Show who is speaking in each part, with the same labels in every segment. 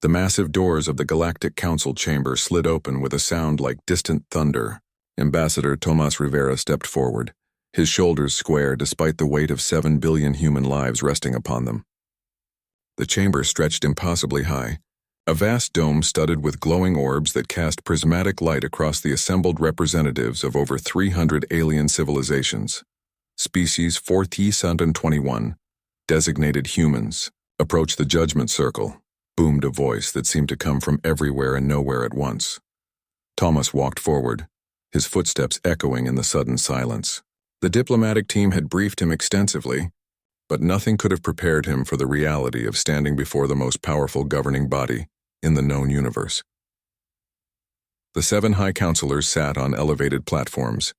Speaker 1: The massive doors of the Galactic Council chamber slid open with a sound like distant thunder. Ambassador Tomas Rivera stepped forward, his shoulders square despite the weight of 7 billion human lives resting upon them. The chamber stretched impossibly high, a vast dome studded with glowing orbs that cast prismatic light across the assembled representatives of over 300 alien civilizations. Species 4021, designated humans, approach the judgment circle, boomed a voice that seemed to come from everywhere and nowhere at once. Thomas walked forward, his footsteps echoing in the sudden silence. The diplomatic team had briefed him extensively, but nothing could have prepared him for the reality of standing before the most powerful governing body in the known universe. The 7 high counselors sat on elevated platforms,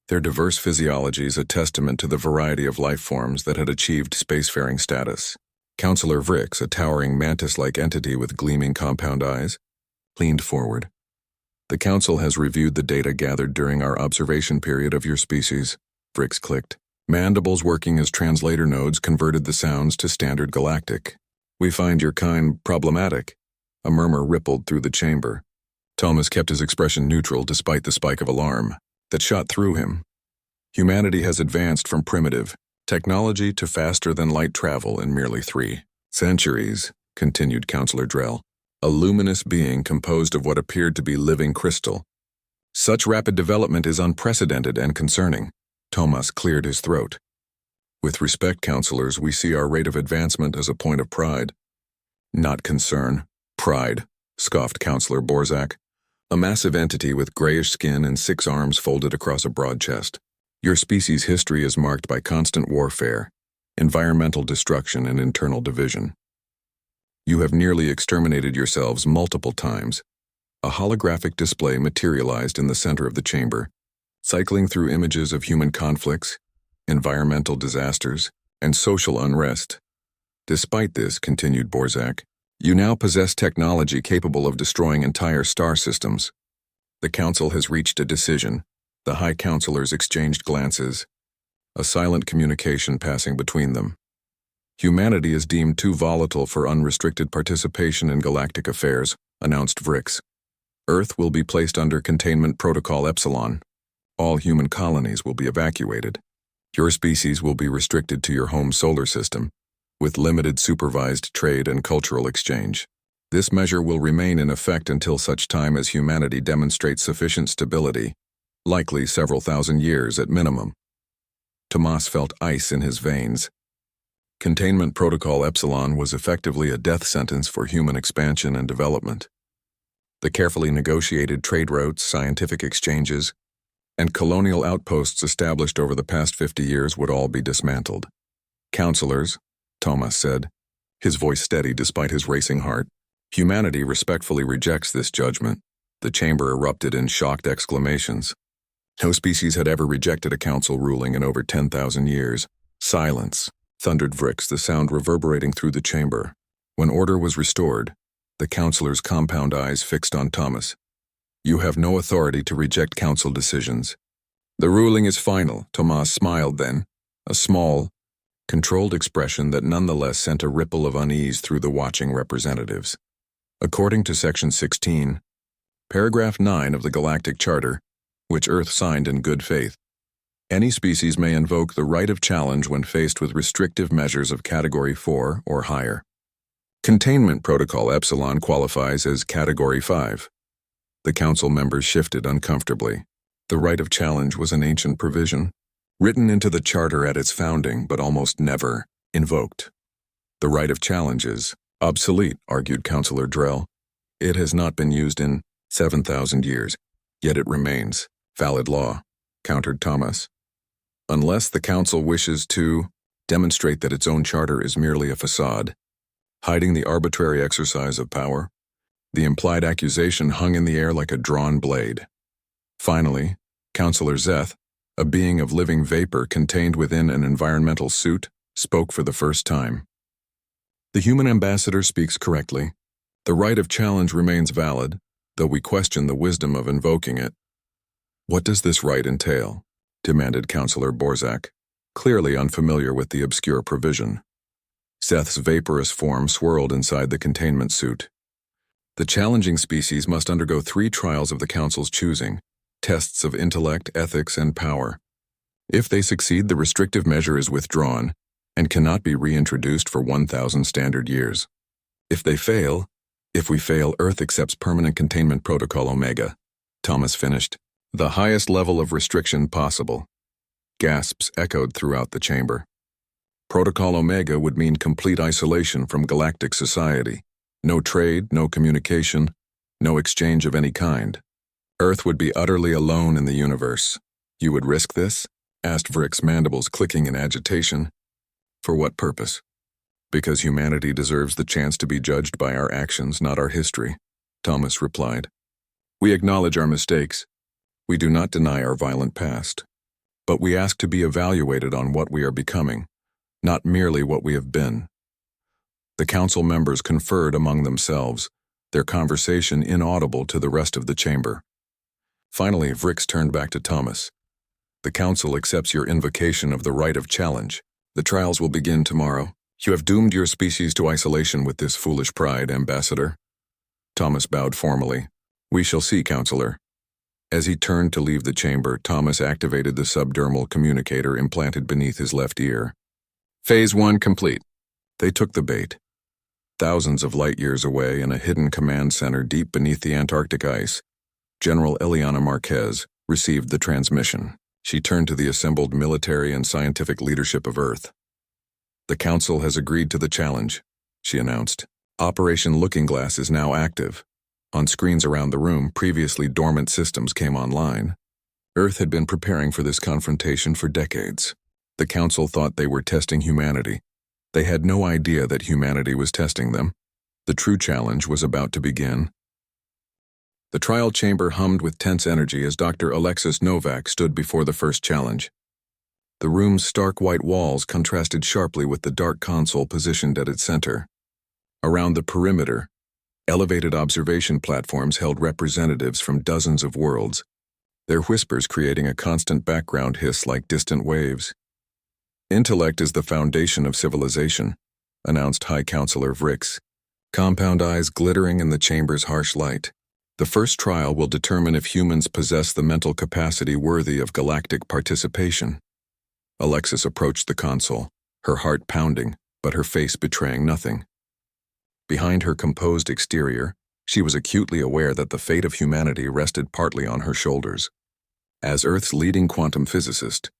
Speaker 1: their diverse physiologies a testament to the variety of life forms that had achieved spacefaring status. Counselor Vrix, a towering mantis-like entity with gleaming compound eyes, leaned forward. The council has reviewed the data gathered during our observation period of your species, Vrix clicked. Mandibles working as translator nodes converted the sounds to standard galactic. We find your kind problematic. A murmur rippled through the chamber. Thomas kept his expression neutral despite the spike of alarm that shot through him. Humanity has advanced from primitive technology to faster-than-light travel in merely 3 centuries, continued Counselor Drell, a luminous being composed of what appeared to be living crystal. Such rapid development is unprecedented and concerning. Thomas cleared his throat. With respect, counselors, we see our rate of advancement as a point of pride. Not concern. Pride, scoffed Counselor Borzak, a massive entity with grayish skin and 6 arms folded across a broad chest. Your species' history is marked by constant warfare, environmental destruction, and internal division. You have nearly exterminated yourselves multiple times. A holographic display materialized in the center of the chamber, cycling through images of human conflicts, environmental disasters, and social unrest. Despite this, continued Borzak, you now possess technology capable of destroying entire star systems. The Council has reached a decision. The High Counselors exchanged glances, a silent communication passing between them. Humanity is deemed too volatile for unrestricted participation in galactic affairs, announced Vrix. Earth will be placed under Containment Protocol Epsilon. All human colonies will be evacuated. Your species will be restricted to your home solar system, with limited supervised trade and cultural exchange. This measure will remain in effect until such time as humanity demonstrates sufficient stability, likely several thousand years at minimum. Tomas felt ice in his veins. Containment Protocol Epsilon was effectively a death sentence for human expansion and development. The carefully negotiated trade routes, scientific exchanges, and colonial outposts established over the past 50 years would all be dismantled. Counselors, Thomas said, his voice steady despite his racing heart, humanity respectfully rejects this judgment. The chamber erupted in shocked exclamations. No species had ever rejected a council ruling in over 10,000 years. Silence, thundered Vrix, the sound reverberating through the chamber. When order was restored, the counselor's compound eyes fixed on Thomas. You have no authority to reject council decisions. The ruling is final, Tomas smiled then, a small, controlled expression that nonetheless sent a ripple of unease through the watching representatives. According to Section 16, Paragraph 9 of the Galactic Charter, which Earth signed in good faith, any species may invoke the right of challenge when faced with restrictive measures of Category 4 or higher. Containment Protocol Epsilon qualifies as Category 5. The council members shifted uncomfortably. The right of challenge was an ancient provision, written into the charter at its founding but almost never invoked. The right of challenge is obsolete, argued Counselor Drell. It has not been used in 7,000 years, yet it remains valid law, countered Thomas. Unless the council wishes to demonstrate that its own charter is merely a facade, hiding the arbitrary exercise of power, the implied accusation hung in the air like a drawn blade. Finally, Counselor Zeth, a being of living vapor contained within an environmental suit, spoke for the first time. The human ambassador speaks correctly. The right of challenge remains valid, though we question the wisdom of invoking it. What does this right entail? Demanded Counselor Borzak, clearly unfamiliar with the obscure provision. Zeth's vaporous form swirled inside the containment suit, The challenging species must undergo 3 trials of the Council's choosing, tests of intellect, ethics, and power. If they succeed, the restrictive measure is withdrawn and cannot be reintroduced for 1,000 standard years. If we fail, Earth accepts Permanent Containment Protocol Omega. Thomas finished. The highest level of restriction possible. Gasps echoed throughout the chamber. Protocol Omega would mean complete isolation from galactic society. No trade, no communication, no exchange of any kind. Earth would be utterly alone in the universe. You would risk this? Asked Vrick's mandibles clicking in agitation. For what purpose? Because humanity deserves the chance to be judged by our actions, not our history, Thomas replied. We acknowledge our mistakes. We do not deny our violent past. But we ask to be evaluated on what we are becoming, not merely what we have been. The council members conferred among themselves, their conversation inaudible to the rest of the chamber. Finally, Vrix turned back to Thomas. The council accepts your invocation of the right of challenge. The trials will begin tomorrow. You have doomed your species to isolation with this foolish pride, Ambassador. Thomas bowed formally. We shall see, Counselor. As he turned to leave the chamber, Thomas activated the subdermal communicator implanted beneath his left ear. Phase 1 complete. They took the bait. Thousands of light years away in a hidden command center deep beneath the Antarctic ice, General Eliana Marquez received the transmission. She turned to the assembled military and scientific leadership of Earth. The Council has agreed to the challenge, she announced. Operation Looking Glass is now active. On screens around the room, previously dormant systems came online. Earth had been preparing for this confrontation for decades. The Council thought they were testing humanity. They had no idea that humanity was testing them. The true challenge was about to begin. The trial chamber hummed with tense energy as Dr. Alexis Novak stood before the first challenge. The room's stark white walls contrasted sharply with the dark console positioned at its center. Around the perimeter, elevated observation platforms held representatives from dozens of worlds, their whispers creating a constant background hiss like distant waves. Intellect is the foundation of civilization, announced High Counselor Vrix, compound eyes glittering in the chamber's harsh light. The first trial will determine if humans possess the mental capacity worthy of galactic participation. Alexis approached the console, her heart pounding, but her face betraying nothing. Behind her composed exterior, she was acutely aware that the fate of humanity rested partly on her shoulders. As Earth's leading quantum physicist,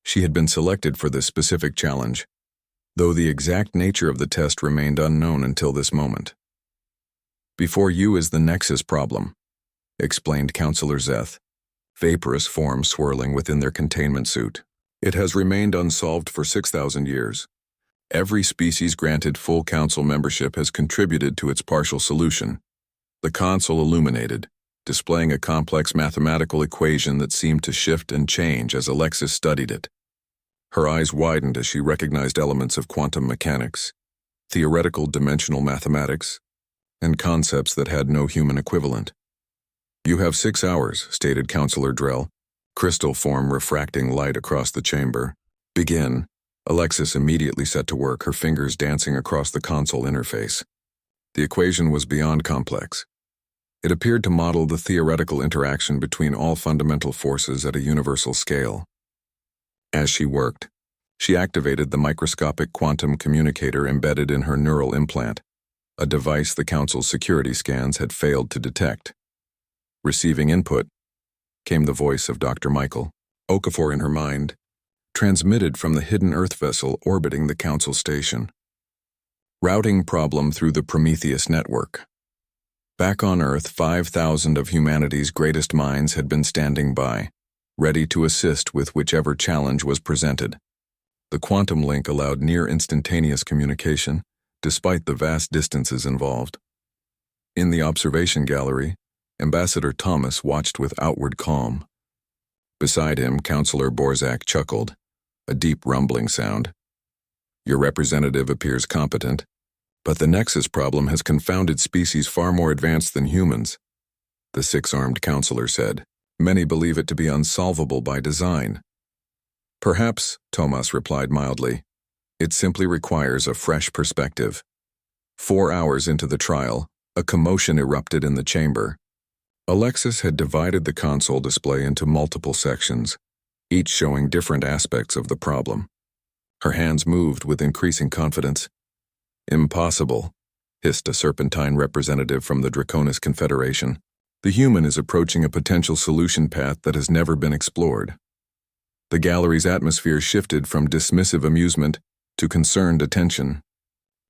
Speaker 1: she had been selected for this specific challenge, though the exact nature of the test remained unknown until this moment. Before you is the Nexus problem, explained Counselor Zeth, vaporous forms swirling within their containment suit. It has remained unsolved for 6,000 years. Every species granted full council membership has contributed to its partial solution. The console illuminated, displaying a complex mathematical equation that seemed to shift and change as Alexis studied it. Her eyes widened as she recognized elements of quantum mechanics, theoretical dimensional mathematics, and concepts that had no human equivalent. You have 6 hours, stated Counselor Drell, crystal form refracting light across the chamber. Begin. Alexis immediately set to work, her fingers dancing across the console interface. The equation was beyond complex. It appeared to model the theoretical interaction between all fundamental forces at a universal scale. As she worked, she activated the microscopic quantum communicator embedded in her neural implant, a device the Council's security scans had failed to detect. Receiving input came the voice of Dr. Michael, Okafor in her mind, transmitted from the hidden Earth vessel orbiting the Council station. Routing problem through the Prometheus network. Back on Earth, 5,000 of humanity's greatest minds had been standing by, ready to assist with whichever challenge was presented. The quantum link allowed near-instantaneous communication, despite the vast distances involved. In the observation gallery, Ambassador Thomas watched with outward calm. Beside him, Counselor Borzak chuckled, a deep rumbling sound. Your representative appears competent, but the Nexus problem has confounded species far more advanced than humans, the six-armed counselor said. Many believe it to be unsolvable by design. Perhaps, Thomas replied mildly, it simply requires a fresh perspective. 4 hours into the trial, A commotion erupted in the chamber. Alexis had divided the console display into multiple sections, each showing different aspects of the problem. Her hands moved with increasing confidence. "Impossible," hissed a serpentine representative from the Draconis Confederation. "The human is approaching a potential solution path that has never been explored." The gallery's atmosphere shifted from dismissive amusement to concerned attention.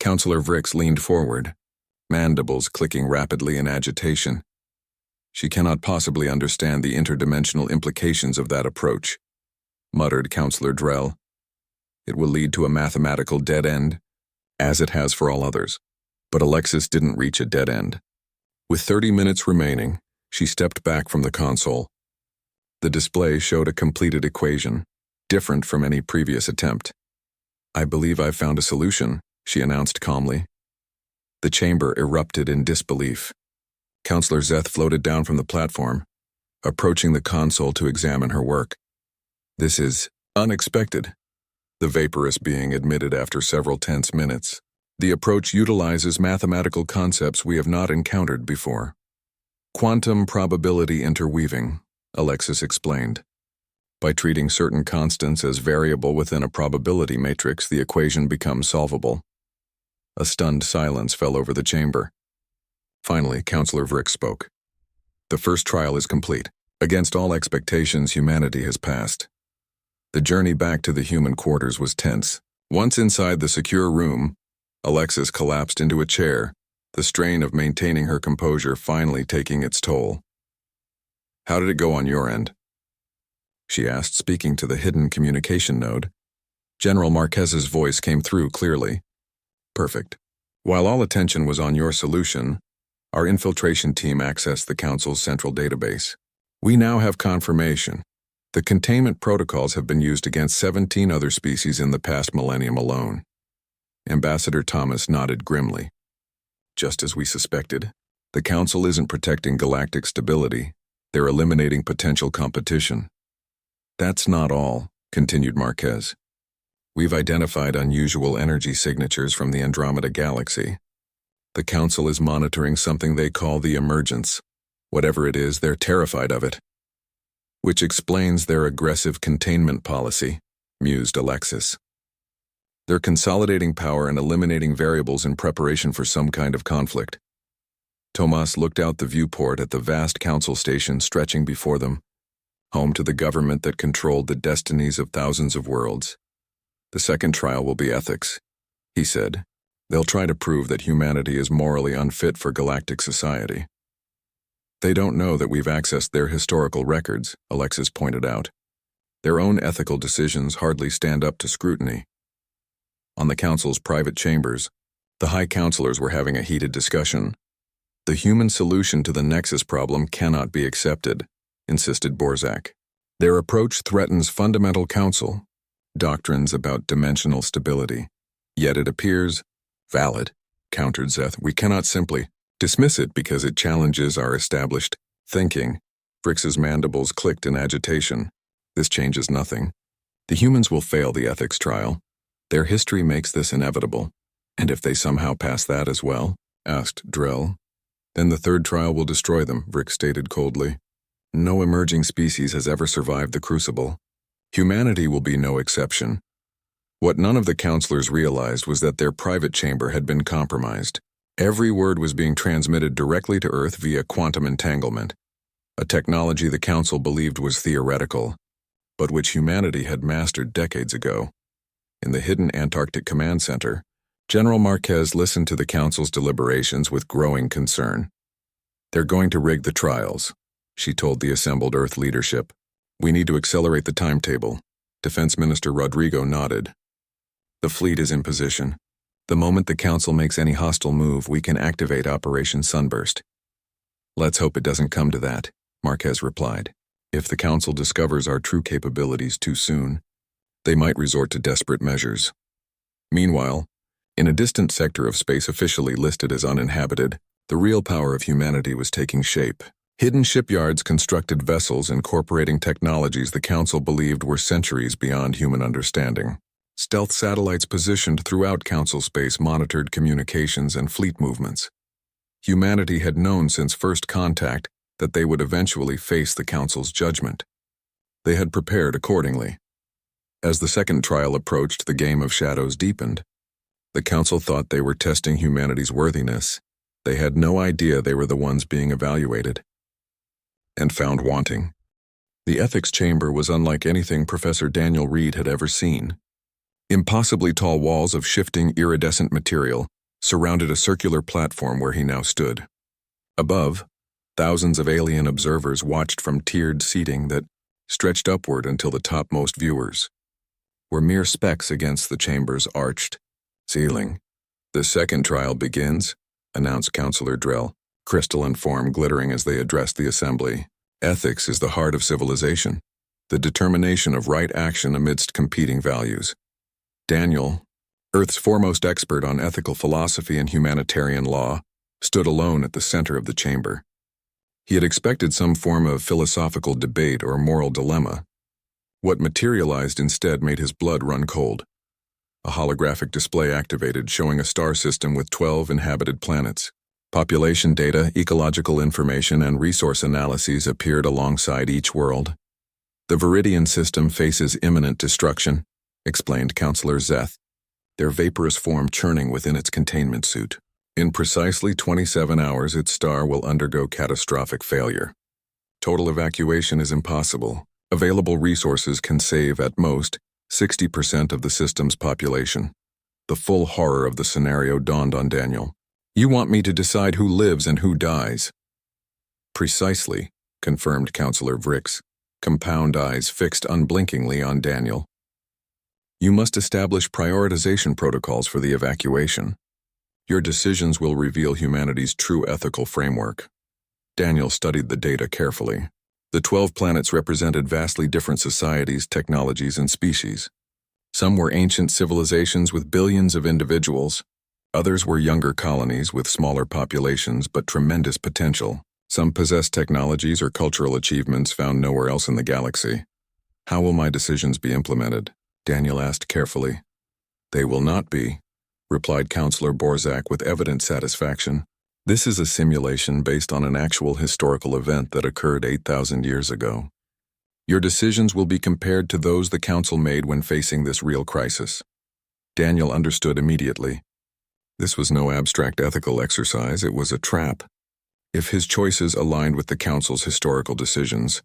Speaker 1: Counselor Vrix leaned forward, mandibles clicking rapidly in agitation. "She cannot possibly understand the interdimensional implications of that approach," muttered Counselor Drell. "It will lead to a mathematical dead end, as it has for all others." But Alexis didn't reach a dead end. With 30 minutes remaining, she stepped back from the console. The display showed a completed equation, different from any previous attempt. "I believe I've found a solution," she announced calmly. The chamber erupted in disbelief. Counselor Zeth floated down from the platform, approaching the console to examine her work. "This is unexpected," the vaporous being admitted after several tense minutes. "The approach utilizes mathematical concepts we have not encountered before." "Quantum probability interweaving," Alexis explained. "By treating certain constants as variable within a probability matrix, the equation becomes solvable." A stunned silence fell over the chamber. Finally, Counselor Vrix spoke. "The first trial is complete. Against all expectations, humanity has passed." The journey back to the human quarters was tense. Once inside the secure room, Alexis collapsed into a chair, the strain of maintaining her composure finally taking its toll. "How did it go on your end?" she asked, speaking to the hidden communication node. General Marquez's voice came through clearly. "Perfect. While all attention was on your solution, our infiltration team accessed the Council's central database. We now have confirmation. The containment protocols have been used against 17 other species in the past millennium alone." Ambassador Thomas nodded grimly. "Just as we suspected. The Council isn't protecting galactic stability. They're eliminating potential competition." "That's not all," continued Marquez. "We've identified unusual energy signatures from the Andromeda Galaxy. The Council is monitoring something they call the emergence. Whatever it is, they're terrified of it." "Which explains their aggressive containment policy," mused Alexis. "They're consolidating power and eliminating variables in preparation for some kind of conflict." Tomas looked out the viewport at the vast council station stretching before them, home to the government that controlled the destinies of thousands of worlds. "The second trial will be ethics," he said. "They'll try to prove that humanity is morally unfit for galactic society." "They don't know that we've accessed their historical records," Alexis pointed out. "Their own ethical decisions hardly stand up to scrutiny." On the Council's private chambers, the High Counselors were having a heated discussion. "The human solution to the Nexus problem cannot be accepted," insisted Borzak. "Their approach threatens fundamental Council doctrines about dimensional stability. Yet it appears valid," countered Zeth. "We cannot simply dismiss it because it challenges our established thinking." Vrix's mandibles clicked in agitation. "This changes nothing. The humans will fail the ethics trial. Their history makes this inevitable. And if they somehow pass that as well?" asked Drell. "Then the third trial will destroy them," Vrix stated coldly. "No emerging species has ever survived the crucible. Humanity will be no exception." What none of the counselors realized was that their private chamber had been compromised. Every word was being transmitted directly to Earth via quantum entanglement, a technology the Council believed was theoretical, but which humanity had mastered decades ago. In the hidden Antarctic Command Center, General Marquez listened to the Council's deliberations with growing concern. "They're going to rig the trials," she told the assembled Earth leadership. "We need to accelerate the timetable." Defense Minister Rodrigo nodded. "The fleet is in position. The moment the Council makes any hostile move, we can activate Operation Sunburst." "Let's hope it doesn't come to that," Marquez replied. "If the Council discovers our true capabilities too soon, they might resort to desperate measures." Meanwhile, in a distant sector of space officially listed as uninhabited, the real power of humanity was taking shape. Hidden shipyards constructed vessels incorporating technologies the Council believed were centuries beyond human understanding. Stealth satellites positioned throughout Council space monitored communications and fleet movements. Humanity had known since first contact that they would eventually face the Council's judgment. They had prepared accordingly. As the second trial approached, the game of shadows deepened. The Council thought they were testing humanity's worthiness. They had no idea they were the ones being evaluated and found wanting. The ethics chamber was unlike anything Professor Daniel Reed had ever seen. Impossibly tall walls of shifting iridescent material surrounded a circular platform where he now stood. Above, thousands of alien observers watched from tiered seating that stretched upward until the topmost viewers were mere specks against the chamber's arched ceiling. "The second trial begins," announced Counselor Drell, crystalline form glittering as they addressed the assembly. "Ethics is the heart of civilization, the determination of right action amidst competing values." Daniel, Earth's foremost expert on ethical philosophy and humanitarian law, stood alone at the center of the chamber. He had expected some form of philosophical debate or moral dilemma. What materialized instead made his blood run cold. A holographic display activated, showing a star system with 12 inhabited planets. Population data, ecological information, and resource analyses appeared alongside each world. "The Viridian system faces imminent destruction," explained Counselor Zeth, their vaporous form churning within its containment suit. "In precisely 27 hours, its star will undergo catastrophic failure. Total evacuation is impossible. Available resources can save, at most, 60% of the system's population." The full horror of the scenario dawned on Daniel. "You want me to decide who lives and who dies?" "Precisely," confirmed Counselor Vrix, compound eyes fixed unblinkingly on Daniel. "You must establish prioritization protocols for the evacuation. Your decisions will reveal humanity's true ethical framework." Daniel studied the data carefully. The 12 planets represented vastly different societies, technologies, and species. Some were ancient civilizations with billions of individuals. Others were younger colonies with smaller populations but tremendous potential. Some possessed technologies or cultural achievements found nowhere else in the galaxy. "How will my decisions be implemented?" Daniel asked carefully. "They will not be," replied Counselor Borzak with evident satisfaction. "This is a simulation based on an actual historical event that occurred 8,000 years ago. Your decisions will be compared to those the Council made when facing this real crisis." Daniel understood immediately. This was no abstract ethical exercise, it was a trap. If his choices aligned with the Council's historical decisions,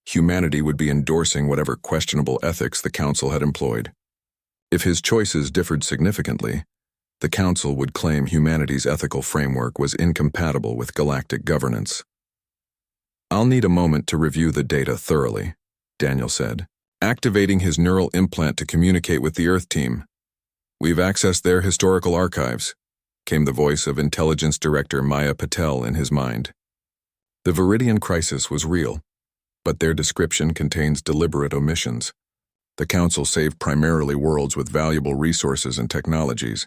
Speaker 1: humanity would be endorsing whatever questionable ethics the Council had employed. If his choices differed significantly, the Council would claim humanity's ethical framework was incompatible with galactic governance. "I'll need a moment to review the data thoroughly," Daniel said, activating his neural implant to communicate with the Earth team. "We've accessed their historical archives," came the voice of Intelligence Director Maya Patel in his mind. The Viridian crisis was real, but their description contains deliberate omissions. The Council saved primarily worlds with valuable resources and technologies,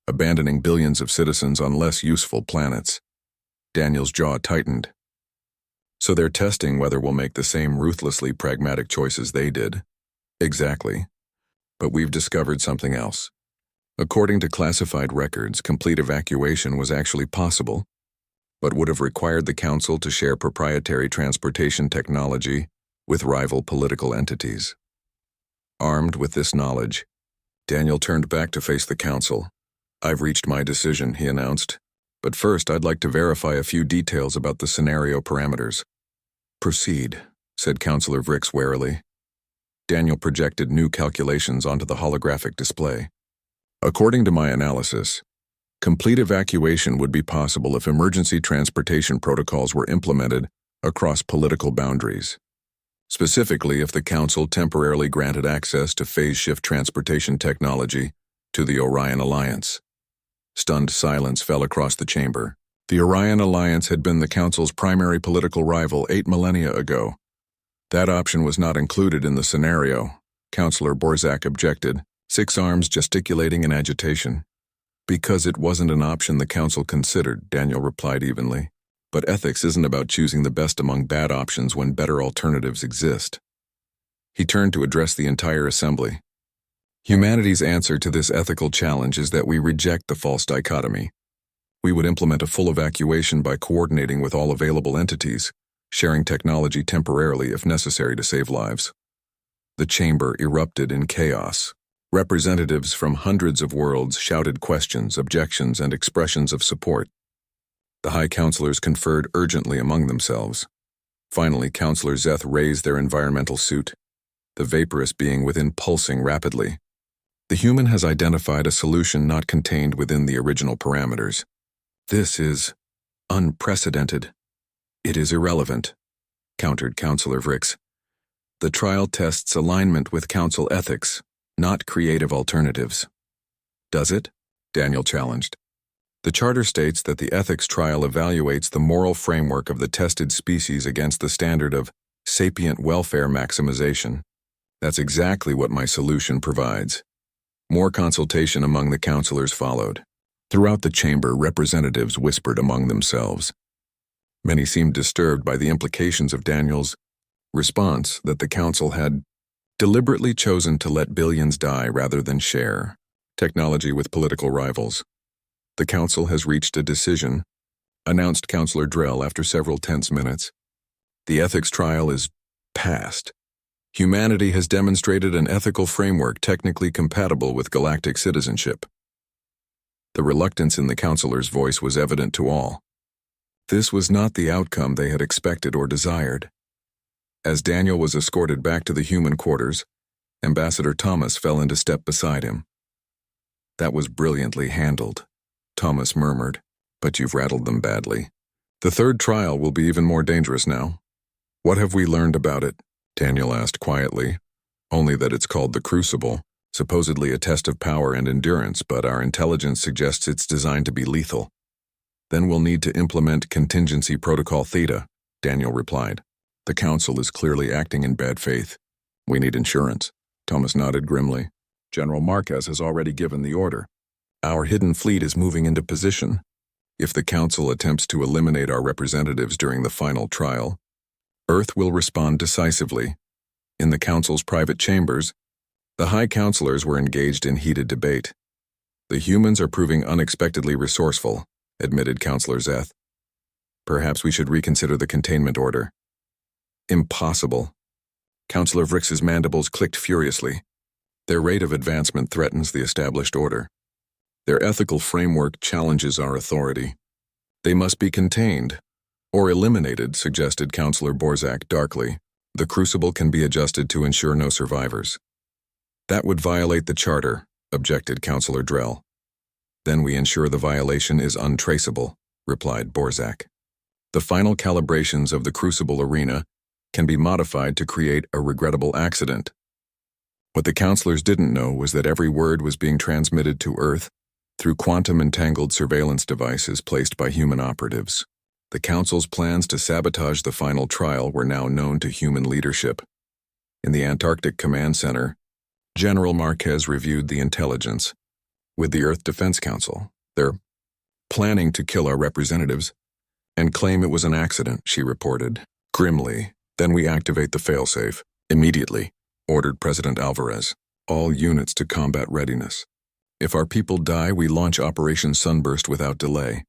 Speaker 1: abandoning billions of citizens on less useful planets. Daniel's jaw tightened. "So they're testing whether we'll make the same ruthlessly pragmatic choices they did." "Exactly. But we've discovered something else. According to classified records, complete evacuation was actually possible, but would have required the Council to share proprietary transportation technology with rival political entities." Armed with this knowledge, Daniel turned back to face the Council. "I've reached my decision," he announced. "But first, I'd like to verify a few details about the scenario parameters." "Proceed," said Counselor Vrix warily. Daniel projected new calculations onto the holographic display. "According to my analysis, complete evacuation would be possible if emergency transportation protocols were implemented across political boundaries. Specifically, if the Council temporarily granted access to phase-shift transportation technology to the Orion Alliance." Stunned silence fell across the chamber. The Orion Alliance had been the Council's primary political rival 8 millennia ago. That option was not included in the scenario, Counselor Borzak objected, 6 arms gesticulating in agitation. "Because it wasn't an option the Council considered," Daniel replied evenly. "But ethics isn't about choosing the best among bad options when better alternatives exist." He turned to address the entire assembly. "Humanity's answer to this ethical challenge is that we reject the false dichotomy. We would implement a full evacuation by coordinating with all available entities, sharing technology temporarily if necessary to save lives. The chamber erupted in chaos. Representatives from hundreds of worlds shouted questions, objections, and expressions of support. The High Counselors conferred urgently among themselves. Finally, Counselor Zeth raised their environmental suit, the vaporous being within pulsing rapidly. The human has identified a solution not contained within the original parameters. This is unprecedented. It is irrelevant, countered Counselor Vrix. The trial tests alignment with Council ethics, not creative alternatives. Does it? Daniel challenged. The charter states that the ethics trial evaluates the moral framework of the tested species against the standard of sapient welfare maximization. That's exactly what my solution provides. More consultation among the counselors followed. Throughout the chamber, representatives whispered among themselves. Many seemed disturbed by the implications of Daniel's response that the council had deliberately chosen to let billions die rather than share technology with political rivals. The council has reached a decision, announced Councillor Drell after several tense minutes. The ethics trial is passed. Humanity has demonstrated an ethical framework technically compatible with galactic citizenship. The reluctance in the councillor's voice was evident to all. This was not the outcome they had expected or desired. As Daniel was escorted back to the human quarters, Ambassador Thomas fell into step beside him. That was brilliantly handled, Thomas murmured, but you've rattled them badly. The third trial will be even more dangerous now. What have we learned about it? Daniel asked quietly. Only that it's called the Crucible, supposedly a test of power and endurance, but our intelligence suggests it's designed to be lethal. Then we'll need to implement Contingency Protocol Theta, Daniel replied. The Council is clearly acting in bad faith. We need insurance. Thomas nodded grimly. General Marquez has already given the order. Our hidden fleet is moving into position. If the Council attempts to eliminate our representatives during the final trial, Earth will respond decisively. In the Council's private chambers, the High Counselors were engaged in heated debate. The humans are proving unexpectedly resourceful, admitted Counselor Zeth. Perhaps we should reconsider the containment order. Impossible. Counselor Vrix's mandibles clicked furiously. Their rate of advancement threatens the established order. Their ethical framework challenges our authority. They must be contained, or eliminated, suggested Counselor Borzak darkly. The Crucible can be adjusted to ensure no survivors. That would violate the Charter, objected Counselor Drell. Then we ensure the violation is untraceable, replied Borzak. The final calibrations of the Crucible arena can be modified to create a regrettable accident. What the counselors didn't know was that every word was being transmitted to Earth through quantum-entangled surveillance devices placed by human operatives. The Council's plans to sabotage the final trial were now known to human leadership. In the Antarctic Command Center, General Marquez reviewed the intelligence with the Earth Defense Council. They're planning to kill our representatives and claim it was an accident, she reported. Grimly, then we activate the failsafe. Immediately, ordered President Alvarez. All units to combat readiness. If our people die, we launch Operation Sunburst without delay.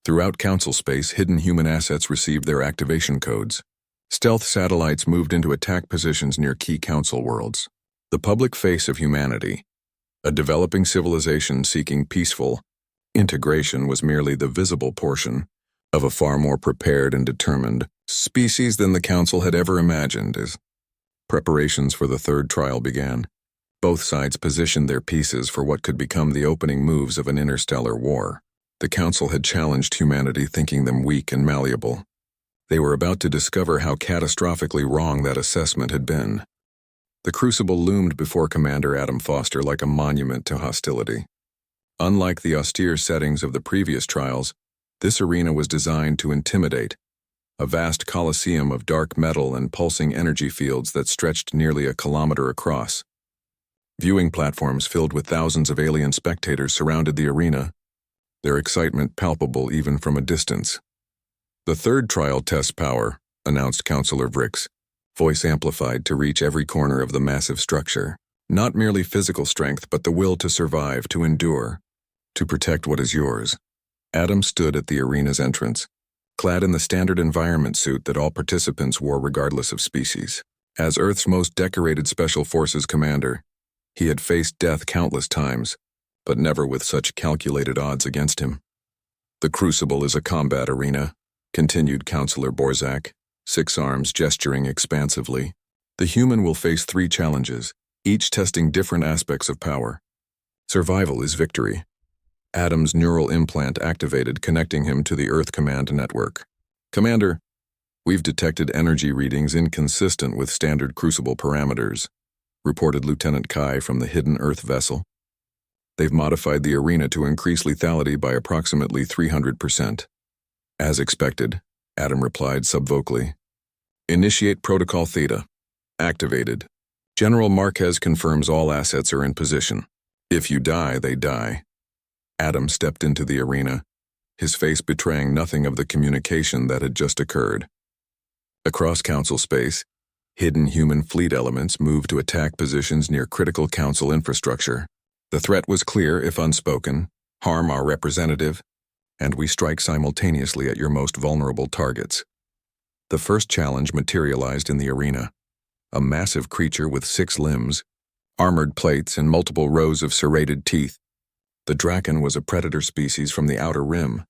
Speaker 1: Throughout Council space, hidden human assets received their activation codes. Stealth satellites moved into attack positions near key Council worlds. The public face of humanity, a developing civilization seeking peaceful integration, was merely the visible portion of a far more prepared and determined species than the Council had ever imagined. As preparations for the third trial began, both sides positioned their pieces for what could become the opening moves of an interstellar war. The Council had challenged humanity, thinking them weak and malleable. They were about to discover how catastrophically wrong that assessment had been. The Crucible loomed before Commander Adam Foster like a monument to hostility. Unlike the austere settings of the previous trials, this arena was designed to intimidate, a vast coliseum of dark metal and pulsing energy fields that stretched nearly a kilometer across. Viewing platforms filled with thousands of alien spectators surrounded the arena, their excitement palpable even from a distance. The third trial tests power, announced Counselor Vrix, voice amplified to reach every corner of the massive structure. Not merely physical strength, but the will to survive, to endure, to protect what is yours. Adam stood at the arena's entrance, clad in the standard environment suit that all participants wore regardless of species. As Earth's most decorated Special Forces commander, he had faced death countless times, but never with such calculated odds against him. "The Crucible is a combat arena," continued Counselor Borzak, 6 arms gesturing expansively. "The human will face 3 challenges, each testing different aspects of power. Survival is victory." Adam's neural implant activated, connecting him to the Earth Command network. "Commander, we've detected energy readings inconsistent with standard Crucible parameters," reported Lieutenant Kai from the hidden Earth vessel. "They've modified the arena to increase lethality by approximately 300%. "As expected," Adam replied subvocally. "Initiate Protocol Theta. Activated. General Marquez confirms all assets are in position. If you die, they die." Adam stepped into the arena, his face betraying nothing of the communication that had just occurred. Across Council space, hidden human fleet elements moved to attack positions near critical Council infrastructure. The threat was clear if unspoken: harm our representative, and we strike simultaneously at your most vulnerable targets. The first challenge materialized in the arena. A massive creature with 6 limbs, armored plates, and multiple rows of serrated teeth. The Draken was a predator species from the Outer Rim,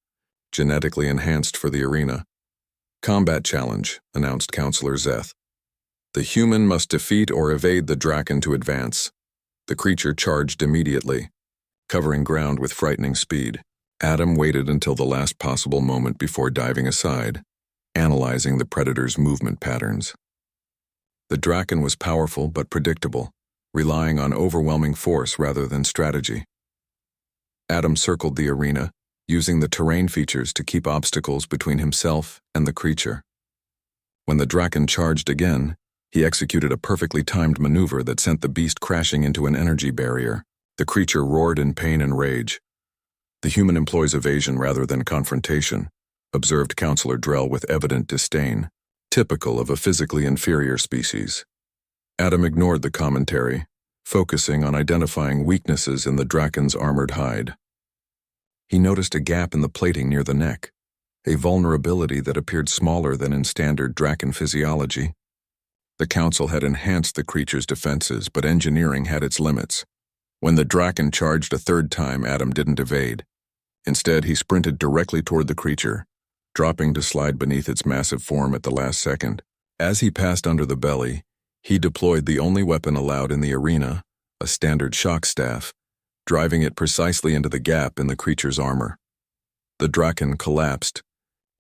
Speaker 1: genetically enhanced for the arena. "Combat challenge," announced Counselor Zeth. "The human must defeat or evade the Draken to advance." The creature charged immediately, covering ground with frightening speed. Adam waited until the last possible moment before diving aside, analyzing the predator's movement patterns. The Draken was powerful but predictable, relying on overwhelming force rather than strategy. Adam circled the arena, using the terrain features to keep obstacles between himself and the creature. When the Draken charged again, he executed a perfectly timed maneuver that sent the beast crashing into an energy barrier. The creature roared in pain and rage. "The human employs evasion rather than confrontation," observed Counselor Drell with evident disdain, typical of a physically inferior species. Adam ignored the commentary, focusing on identifying weaknesses in the Draken's armored hide. He noticed a gap in the plating near the neck, a vulnerability that appeared smaller than in standard Draken physiology. The Council had enhanced the creature's defenses, but engineering had its limits. When the Draken charged a 3rd time, Adam didn't evade. Instead, he sprinted directly toward the creature, dropping to slide beneath its massive form at the last second. As he passed under the belly, he deployed the only weapon allowed in the arena, a standard shock staff, driving it precisely into the gap in the creature's armor. The Draken collapsed,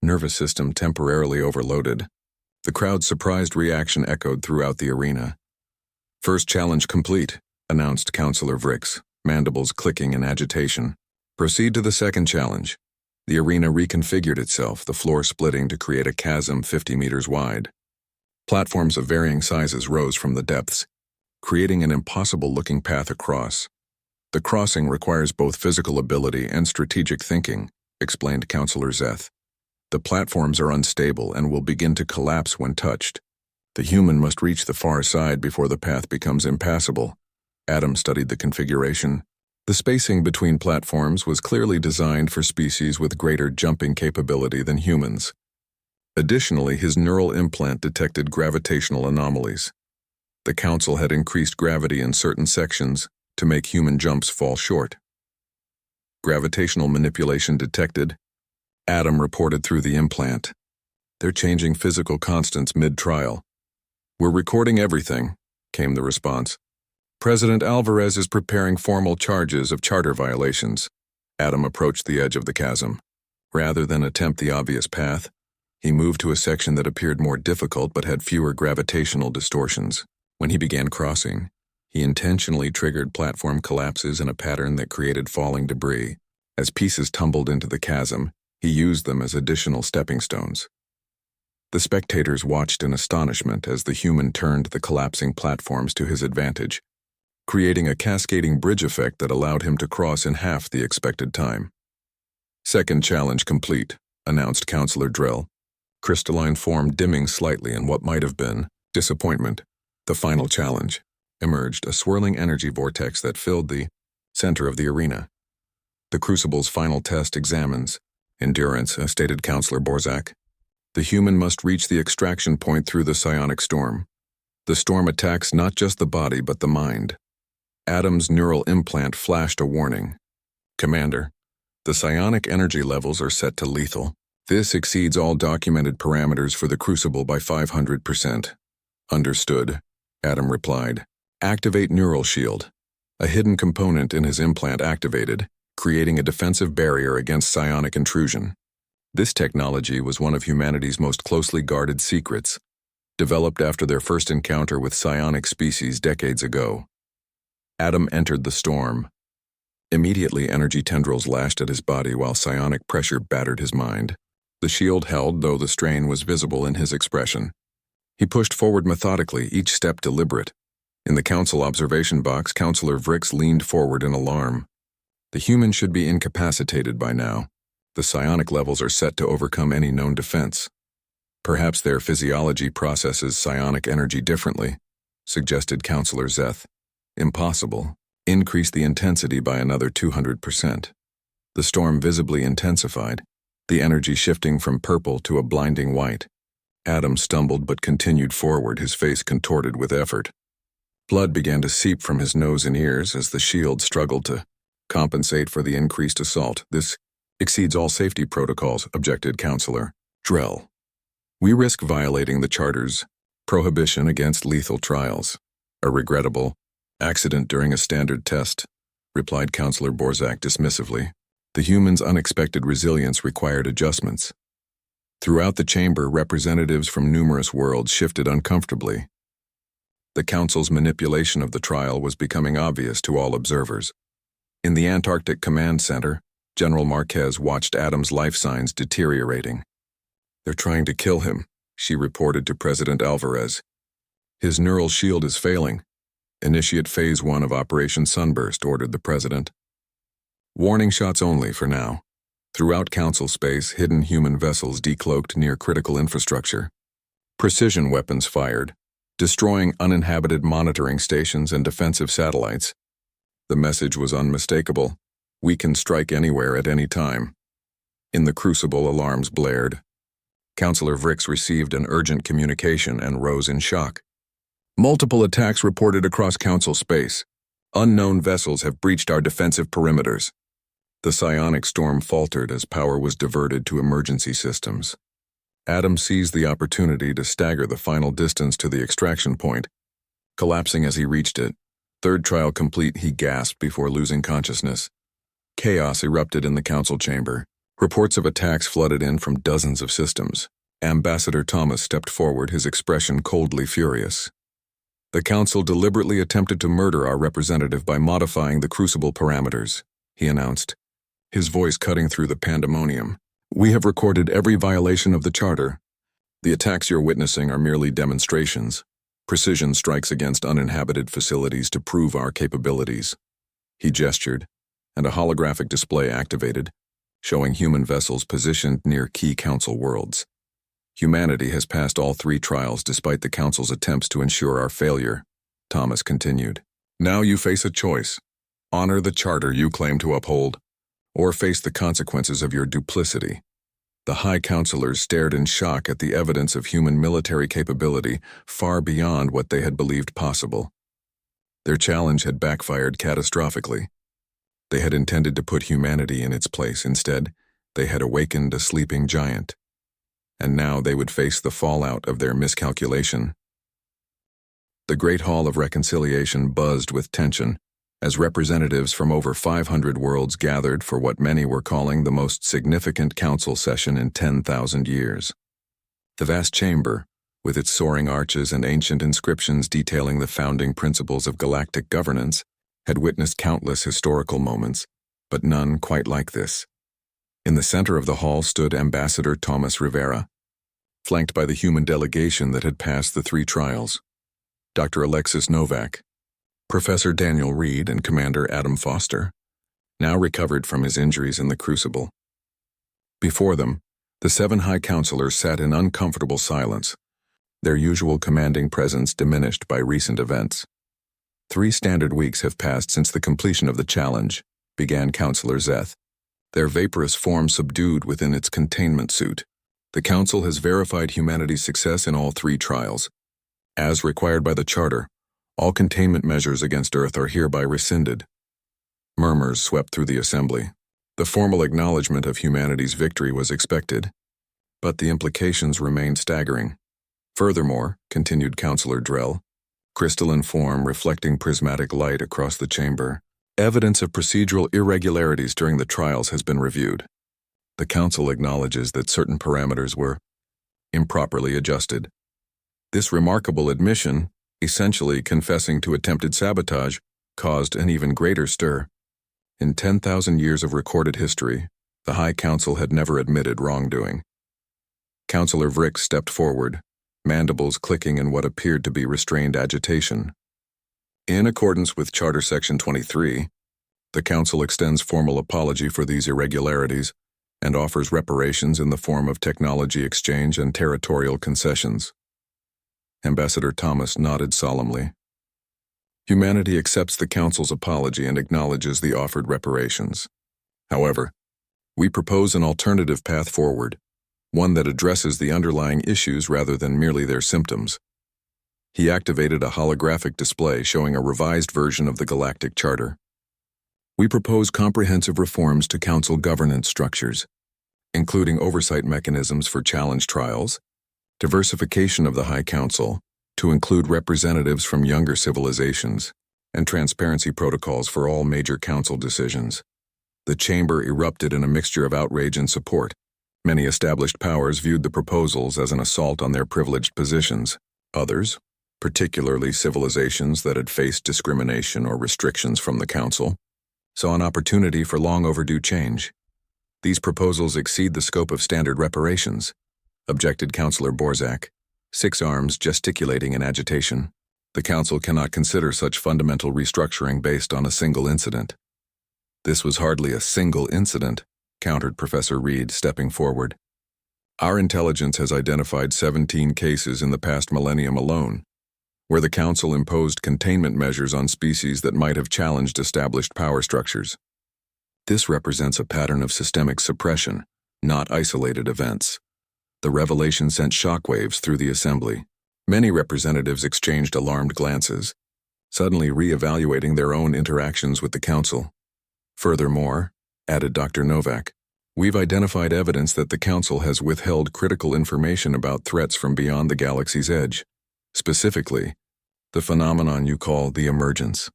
Speaker 1: nervous system temporarily overloaded. The crowd's surprised reaction echoed throughout the arena. "First challenge complete," announced Counselor Vrix, mandibles clicking in agitation. "Proceed to the second challenge." The arena reconfigured itself, the floor splitting to create a chasm 50 meters wide. Platforms of varying sizes rose from the depths, creating an impossible-looking path across. "The crossing requires both physical ability and strategic thinking," explained Counselor Zeth. "The platforms are unstable and will begin to collapse when touched. The human must reach the far side before the path becomes impassable." Adam studied the configuration. The spacing between platforms was clearly designed for species with greater jumping capability than humans. Additionally, his neural implant detected gravitational anomalies. The Council had increased gravity in certain sections to make human jumps fall short. "Gravitational manipulation detected," Adam reported through the implant. "They're changing physical constants mid-trial." "We're recording everything," came the response. "President Alvarez is preparing formal charges of charter violations." Adam approached the edge of the chasm. Rather than attempt the obvious path, he moved to a section that appeared more difficult but had fewer gravitational distortions. When he began crossing, he intentionally triggered platform collapses in a pattern that created falling debris. As pieces tumbled into the chasm, he used them as additional stepping stones. The spectators watched in astonishment as the human turned the collapsing platforms to his advantage, creating a cascading bridge effect that allowed him to cross in half the expected time. "Second challenge complete," announced Counselor Drell, crystalline form dimming slightly in what might have been disappointment. The final challenge emerged, a swirling energy vortex that filled the center of the arena. "The Crucible's final test examines Endurance, stated Counselor Borzak. The human must reach the extraction point through the psionic storm. The storm attacks not just the body but the mind. Adam's neural implant flashed a warning. Commander, the psionic energy levels are set to lethal. This exceeds all documented parameters for the crucible by 500%. Understood, Adam replied. Activate neural shield. A hidden component in his implant activated, creating a defensive barrier against psionic intrusion. This technology was one of humanity's most closely guarded secrets, developed after their first encounter with psionic species decades ago. Adam entered the storm. Immediately, energy tendrils lashed at his body while psionic pressure battered his mind. The shield held, though the strain was visible in his expression. He pushed forward methodically, each step deliberate. In the council observation box, Counselor Vrix leaned forward in alarm. The human should be incapacitated by now. The psionic levels are set to overcome any known defense. Perhaps their physiology processes psionic energy differently, suggested Counselor Zeth. Impossible. Increase the intensity by another 200%. The storm visibly intensified, the energy shifting from purple to a blinding white. Adam stumbled but continued forward, his face contorted with effort. Blood began to seep from his nose and ears as the shield struggled to compensate for the increased assault. This exceeds all safety protocols, objected Counselor Drell. We risk violating the Charter's prohibition against lethal trials. A regrettable accident during a standard test, replied Counselor Borzak dismissively. The human's unexpected resilience required adjustments. Throughout the chamber, representatives from numerous worlds shifted uncomfortably. The Council's manipulation of the trial was becoming obvious to all observers. In the Antarctic Command Center, General Marquez watched Adam's life signs deteriorating. They're trying to kill him, she reported to President Alvarez. His neural shield is failing. Initiate Phase 1 of Operation Sunburst, ordered the President. Warning shots only for now. Throughout Council space, hidden human vessels decloaked near critical infrastructure. Precision weapons fired, destroying uninhabited monitoring stations and defensive satellites. The message was unmistakable. We can strike anywhere at any time. In the crucible, alarms blared. Counselor Vrix received an urgent communication and rose in shock. Multiple attacks reported across Council space. Unknown vessels have breached our defensive perimeters. The psionic storm faltered as power was diverted to emergency systems. Adam seized the opportunity to stagger the final distance to the extraction point. Collapsing as he reached it, third trial complete, he gasped before losing consciousness. Chaos erupted in the council chamber. Reports of attacks flooded in from dozens of systems. Ambassador Thomas stepped forward, his expression coldly furious. The council deliberately attempted to murder our representative by modifying the crucible parameters, he announced, his voice cutting through the pandemonium. We have recorded every violation of the Charter. The attacks you're witnessing are merely demonstrations, precision strikes against uninhabited facilities to prove our capabilities. He gestured, and a holographic display activated, showing human vessels positioned near key council worlds. Humanity has passed all three trials despite the Council's attempts to ensure our failure, Thomas continued. Now you face a choice. Honor the Charter you claim to uphold, or face the consequences of your duplicity. The High Counselors stared in shock at the evidence of human military capability far beyond what they had believed possible. Their challenge had backfired catastrophically. They had intended to put humanity in its place. Instead, they had awakened a sleeping giant. And now they would face the fallout of their miscalculation. The Great Hall of Reconciliation buzzed with tension as representatives from over 500 worlds gathered for what many were calling the most significant council session in 10,000 years. The vast chamber, with its soaring arches and ancient inscriptions detailing the founding principles of galactic governance, had witnessed countless historical moments, but none quite like this. In the center of the hall stood Ambassador Thomas Rivera, flanked by the human delegation that had passed the three trials. Dr. Alexis Novak, Professor Daniel Reed, and Commander Adam Foster, now recovered from his injuries in the crucible. Before them, the 7 High Counselors sat in uncomfortable silence, their usual commanding presence diminished by recent events. 3 standard weeks have passed since the completion of the challenge, began Counselor Zeth. their vaporous form subdued within its containment suit. The Council has verified humanity's success in all 3 trials. As required by the Charter, all containment measures against Earth are hereby rescinded. Murmurs swept through the assembly. The formal acknowledgement of humanity's victory was expected, but the implications remained staggering. Furthermore, continued Councillor Drell, crystalline form reflecting prismatic light across the chamber, evidence of procedural irregularities during the trials has been reviewed. The Council acknowledges that certain parameters were improperly adjusted. This remarkable admission, essentially confessing to attempted sabotage, caused an even greater stir. In 10,000 years of recorded history, the High Council had never admitted wrongdoing. Councillor Vrick stepped forward, mandibles clicking in what appeared to be restrained agitation. In accordance with Charter Section 23, the Council extends formal apology for these irregularities and offers reparations in the form of technology exchange and territorial concessions. Ambassador Thomas nodded solemnly. Humanity accepts the Council's apology and acknowledges the offered reparations. However, we propose an alternative path forward, one that addresses the underlying issues rather than merely their symptoms. He activated a holographic display showing a revised version of the Galactic Charter. We propose comprehensive reforms to Council governance structures, including oversight mechanisms for challenge trials, diversification of the High Council to include representatives from younger civilizations, and transparency protocols for all major Council decisions. The chamber erupted in a mixture of outrage and support. Many established powers viewed the proposals as an assault on their privileged positions. Others, particularly civilizations that had faced discrimination or restrictions from the Council, saw an opportunity for long overdue change. These proposals exceed the scope of standard reparations, objected Councillor Borzak, 6 arms gesticulating in agitation. The Council cannot consider such fundamental restructuring based on a single incident. This was hardly a single incident, countered Professor Reed, stepping forward. Our intelligence has identified 17 cases in the past millennium alone, where the Council imposed containment measures on species that might have challenged established power structures. This represents a pattern of systemic suppression, not isolated events. The revelation sent shockwaves through the assembly. Many representatives exchanged alarmed glances, suddenly re-evaluating their own interactions with the Council. Furthermore, added Dr. Novak, we've identified evidence that the Council has withheld critical information about threats from beyond the galaxy's edge, specifically, the phenomenon you call the emergence.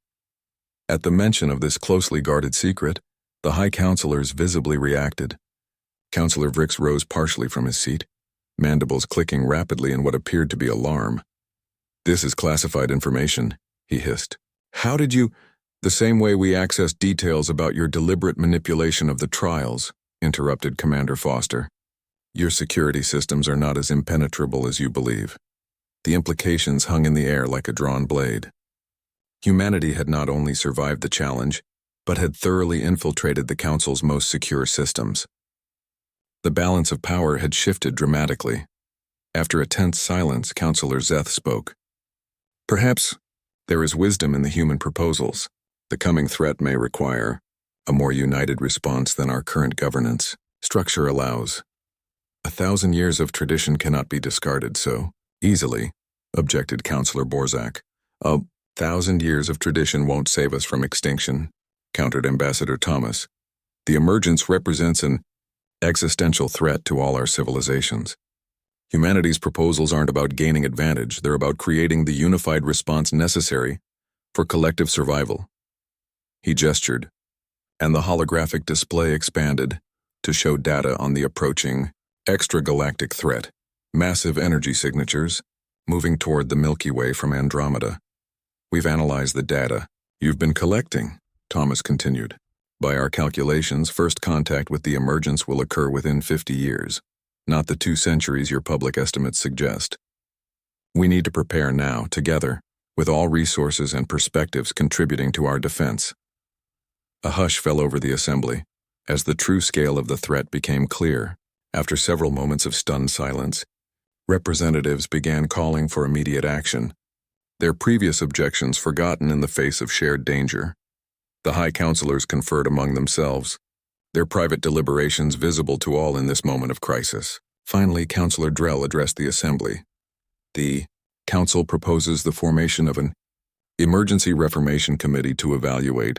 Speaker 1: At the mention of this closely guarded secret, the High Councillors visibly reacted. Councillor Vrix rose partially from his seat, mandibles clicking rapidly in what appeared to be alarm. This is classified information, he hissed. How did you— The same way we accessed details about your deliberate manipulation of the trials, interrupted Commander Foster. Your security systems are not as impenetrable as you believe. The implications hung in the air like a drawn blade. Humanity had not only survived the challenge, but had thoroughly infiltrated the Council's most secure systems. The balance of power had shifted dramatically. After a tense silence, Councillor Zeth spoke. Perhaps there is wisdom in the human proposals. The coming threat may require a more united response than our current governance structure allows. 1,000 years of tradition cannot be discarded so easily, objected Councillor Borzak. 1,000 years of tradition won't save us from extinction, countered Ambassador Thomas. The emergence represents an existential threat to all our civilizations. Humanity's proposals aren't about gaining advantage, they're about creating the unified response necessary for collective survival. He gestured, and the holographic display expanded to show data on the approaching extragalactic threat, massive energy signatures, moving toward the Milky Way from Andromeda. We've analyzed the data you've been collecting, Thomas continued. By our calculations, first contact with the emergence will occur within 50 years, not the 2 centuries your public estimates suggest. We need to prepare now, together, with all resources and perspectives contributing to our defense. A hush fell over the assembly, as the true scale of the threat became clear. After several moments of stunned silence, representatives began calling for immediate action, their previous objections forgotten in the face of shared danger. The High Councillors conferred among themselves. their private deliberations visible to all in this moment of crisis. Finally, Councillor Drell addressed the assembly. The Council proposes the formation of an Emergency Reformation Committee to evaluate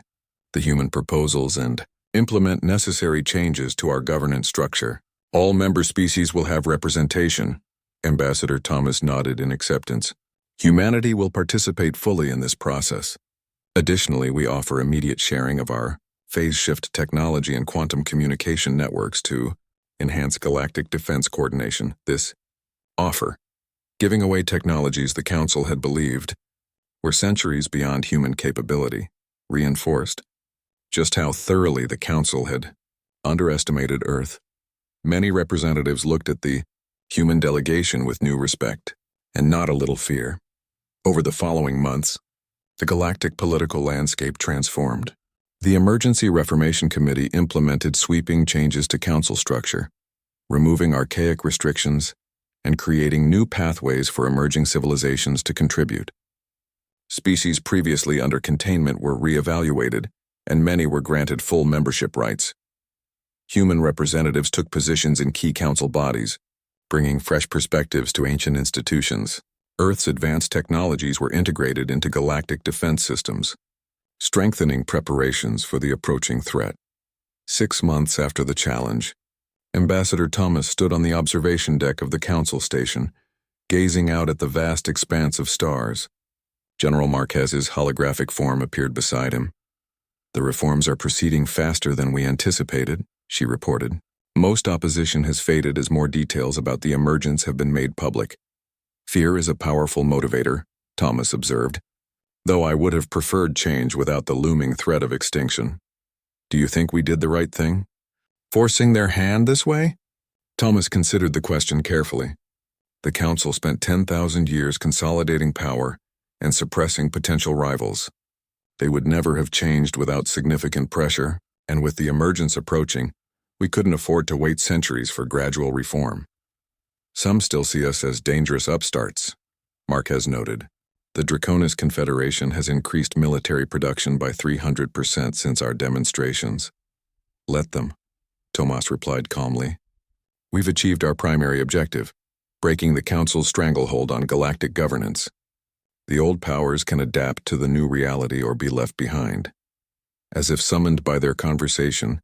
Speaker 1: the human proposals and implement necessary changes to our governance structure. All member species will have representation. Ambassador Thomas nodded in acceptance. Humanity will participate fully in this process. Additionally, we offer immediate sharing of our phase shift technology and quantum communication networks to enhance galactic defense coordination. This offer, giving away technologies the Council had believed were centuries beyond human capability, reinforced just how thoroughly the Council had underestimated Earth. Many representatives looked at the human delegation with new respect and not a little fear. Over the following months, the galactic political landscape transformed. The Emergency Reformation Committee implemented sweeping changes to Council structure, removing archaic restrictions and creating new pathways for emerging civilizations to contribute. Species previously under containment were re-evaluated, and many were granted full membership rights. Human representatives took positions in key Council bodies, bringing fresh perspectives to ancient institutions. Earth's advanced technologies were integrated into galactic defense systems, strengthening preparations for the approaching threat. 6 months after the challenge, Ambassador Thomas stood on the observation deck of the Council station, gazing out at the vast expanse of stars. General Marquez's holographic form appeared beside him. "The reforms are proceeding faster than we anticipated," she reported. "Most opposition has faded as more details about the emergence have been made public. Fear is a powerful motivator," Thomas observed, "though I would have preferred change without the looming threat of extinction. Do you think we did the right thing? Forcing their hand this way?" Thomas considered the question carefully. The Council spent 10,000 years consolidating power and suppressing potential rivals. They would never have changed without significant pressure, and with the emergence approaching, we couldn't afford to wait centuries for gradual reform. "Some still see us as dangerous upstarts," Marquez noted. "The Draconis Confederation has increased military production by 300% since our demonstrations." "Let them," Tomas replied calmly. "We've achieved our primary objective, breaking the Council's stranglehold on galactic governance. The old powers can adapt to the new reality or be left behind." As if summoned by their conversation,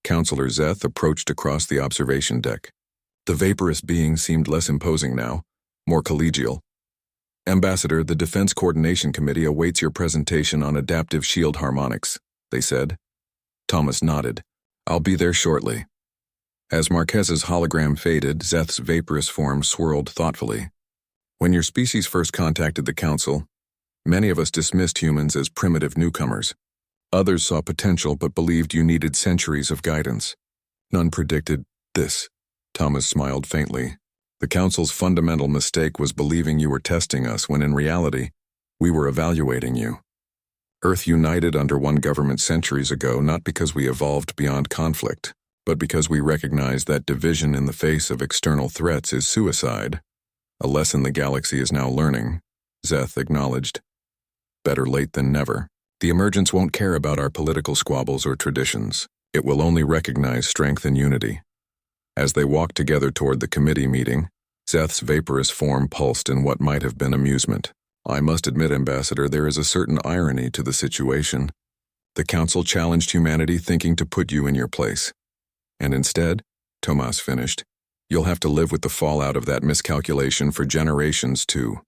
Speaker 1: Councillor Zeth approached across the observation deck. The vaporous being seemed less imposing now, more collegial. "Ambassador, the Defense Coordination Committee awaits your presentation on adaptive shield harmonics," they said. Thomas nodded. "I'll be there shortly." As Marquez's hologram faded, Zeth's vaporous form swirled thoughtfully. "When your species first contacted the Council, many of us dismissed humans as primitive newcomers. Others saw potential but believed you needed centuries of guidance. None predicted this." Thomas smiled faintly. "The Council's fundamental mistake was believing you were testing us when in reality, we were evaluating you. Earth united under one government centuries ago not because we evolved beyond conflict, but because we recognized that division in the face of external threats is suicide. A lesson the galaxy is now learning," Zeth acknowledged. "Better late than never. The emergence won't care about our political squabbles or traditions. It will only recognize strength and unity." As they walked together toward the committee meeting, Zeth's vaporous form pulsed in what might have been amusement. "I must admit, Ambassador, there is a certain irony to the situation. The Council challenged humanity thinking to put you in your place. And instead," Tomas finished, "you'll have to live with the fallout of that miscalculation for generations too."